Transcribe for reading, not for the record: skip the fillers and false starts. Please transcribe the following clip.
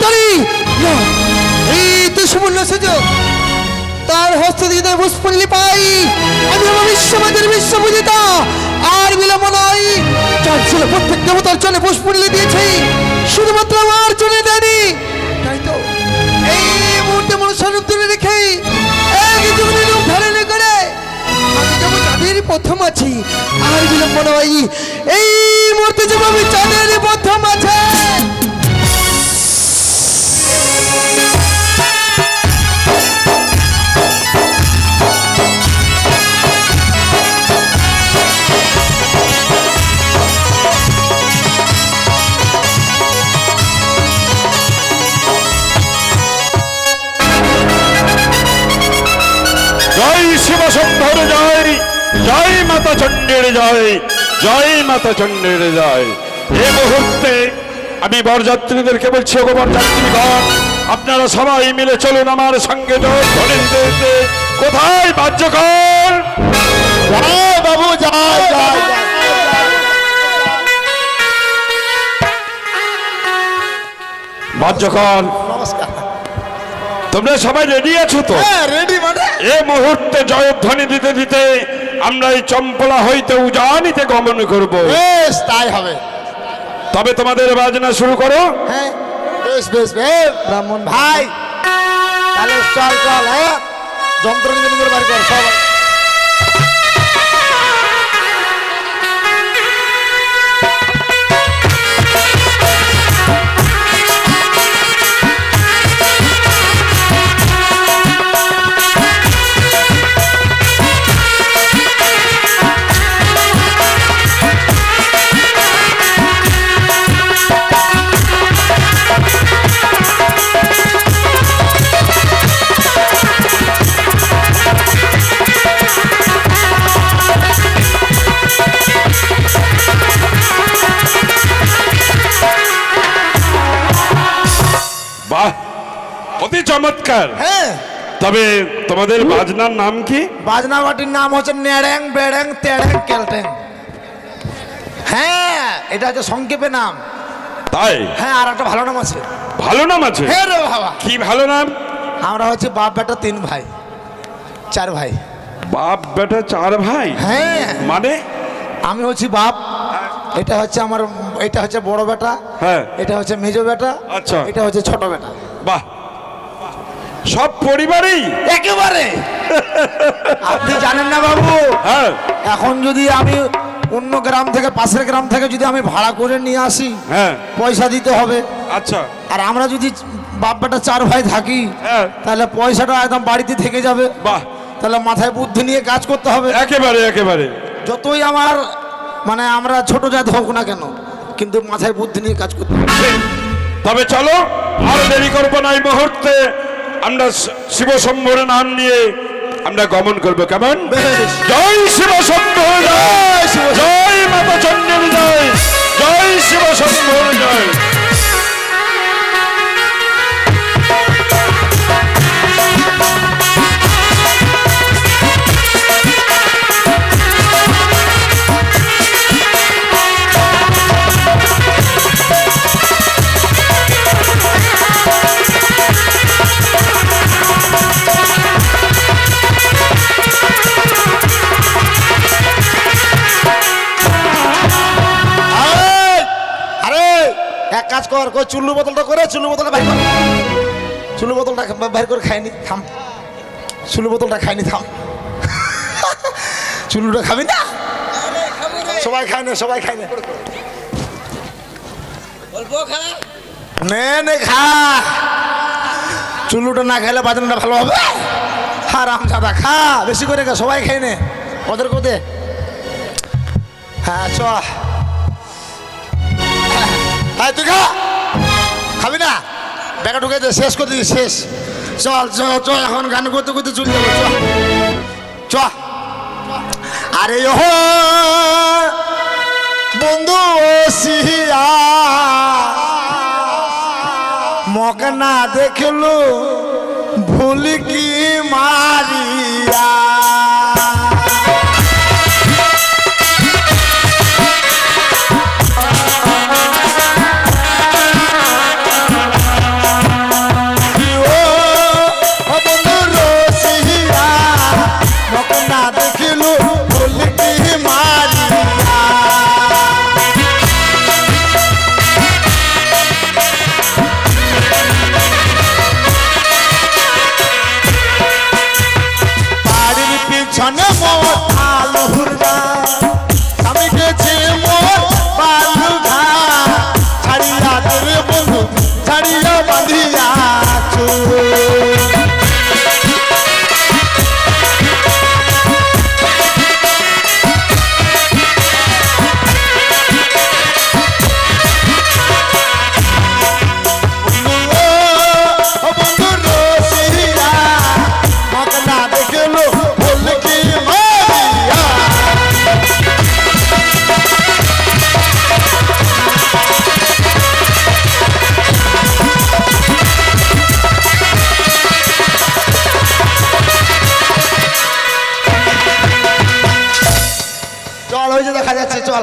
জানি এই তো সুবর্ণ সুযোগ তার হস্ত দিয়ে পুষ্পল্লি পাই আমি আমার বিশ্বমাদের বিশ্বপূজিতা আর বিলম্ব নয় যার ছিল প্রত্যেক দেবতার জন্য পুষ্পল্লি দিয়েছি শুধুমাত্র আমার জন্য দেয়নি তাই তো এই মুহূর্তে মনসার রূপ ধরে রেখে এক যুগের রূপ ধারণ করে আমি যেমন চাঁদের প্রথম আছি আর বিলম্ব নয় এই মুহূর্তে যেমন আমি চাঁদের প্রথম আছে জয় শিব শম্ভর জয় জয় মাতা চণ্ডীর জয় জয় মাতা চণ্ডীর জয়। এই মুহূর্তে আমি বরযাত্রীদেরকে বলছি গো বরযাত্রীগণ আপনারা সবাই মিলে চলুন আমার সঙ্গে জয়ধ্বনি দিতে। কোথায় বাদ্যকর? জয় বাবু জয় জয় বাদ্যকর নমস্কার তোমরা সবাই রেডি আছো তো? রেডি মানে এই মুহূর্তে জয়ধ্বনি দিতে দিতে আমরা এই চম্পলা হইতে উজানিতে গমন করব। বেশ তাই হবে। তবে তোমাদের বাজনা শুরু করো। হ্যাঁ বেশ বেশ বেশ ব্রাহ্মণ ভাই তাহলে চল চল হ্যাঁ যন্ত্র নিজের বাড়ি কর সব অতি চমৎকার। হ্যাঁ তবে তোমাদের বাজনার নাম কি? বাজনা বাটির নাম হচ্ছে নেড়েং বেড়েং তেড়েং কেলটেং। হ্যাঁ এটা হচ্ছে সংক্ষেপে নাম। তাই? হ্যাঁ আর একটা ভালো নাম আছে। ভালো নাম আছে? হ্যাঁ রে বাবা। কি ভালো নাম? আমরা হচ্ছে বাপ বেটা 3 ভাই 4 ভাই। বাপ বেটা 4 ভাই? হ্যাঁ মানে আমি হচ্ছি বাপ, এটা হচ্ছে আমার, এটা হচ্ছে বড় বেটা, হ্যাঁ এটা হচ্ছে মেজো বেটা, আচ্ছা এটা হচ্ছে ছোট বেটা। বাহ সব পরিবারেই একেবারে। আপনি জানেন না বাবু, হ্যাঁ এখন যদি আমি অন্য গ্রাম থেকে পাশের গ্রাম থেকে যদি আমি ভাড়া করে নিয়ে আসি হ্যাঁ পয়সা দিতে হবে। আচ্ছা আর আমরা যদি বাপ বেটা 4 ভাই থাকি হ্যাঁ তাহলে পয়সাটা একদম বাড়িতে থেকে যাবে। বাহ তাহলে মাথায় বুদ্ধি নিয়ে কাজ করতে হবে। একেবারে একেবারে। যতই আমার মানে আমরা ছোট জাত হোক না কেন কিন্তু মাথায় বুদ্ধি নিয়ে কাজ করতে হবে। তবে চলো আর দেরি করবো না, এই মুহূর্তে আমরা শিব শম্ভুর নাম নিয়ে আমরা গমন করবো। কেমন? জয় শিব শম্ভুর জয়, জয় মাতা চণ্ডীর জয়, জয় শিব শম্ভুর জয়। এক কাজ কর, চুল্লু বোতলটা করে চুল্লু বোতলটা বাইর কর, চুল্লু বোতলটা বাইর করে খাইনি থাম, চুল্লু বোতলটা খাইনি থাম। চুল্লুটা খাবি না? সবাই খায় না, সবাই খায় না, নে নে খা। চুল্লুটা না খাইলে বাজনাটা ভালো হবে। হারাম জাদা খা, বেশি করে খা, সবাই খাই নে, ওদের কোদে। হ্যাঁ চ, হ্যাঁ তুই খা, খাবি না? ব্যাগা ঢুকে দে, শেষ করে দিই, শেষ। চল চ চ, এখন গান করতে করতে চলে যাবো, চ চ। আরে ও বন্ধু সিয়া মকে না দেখলো ভুল কি মারিয়া। চল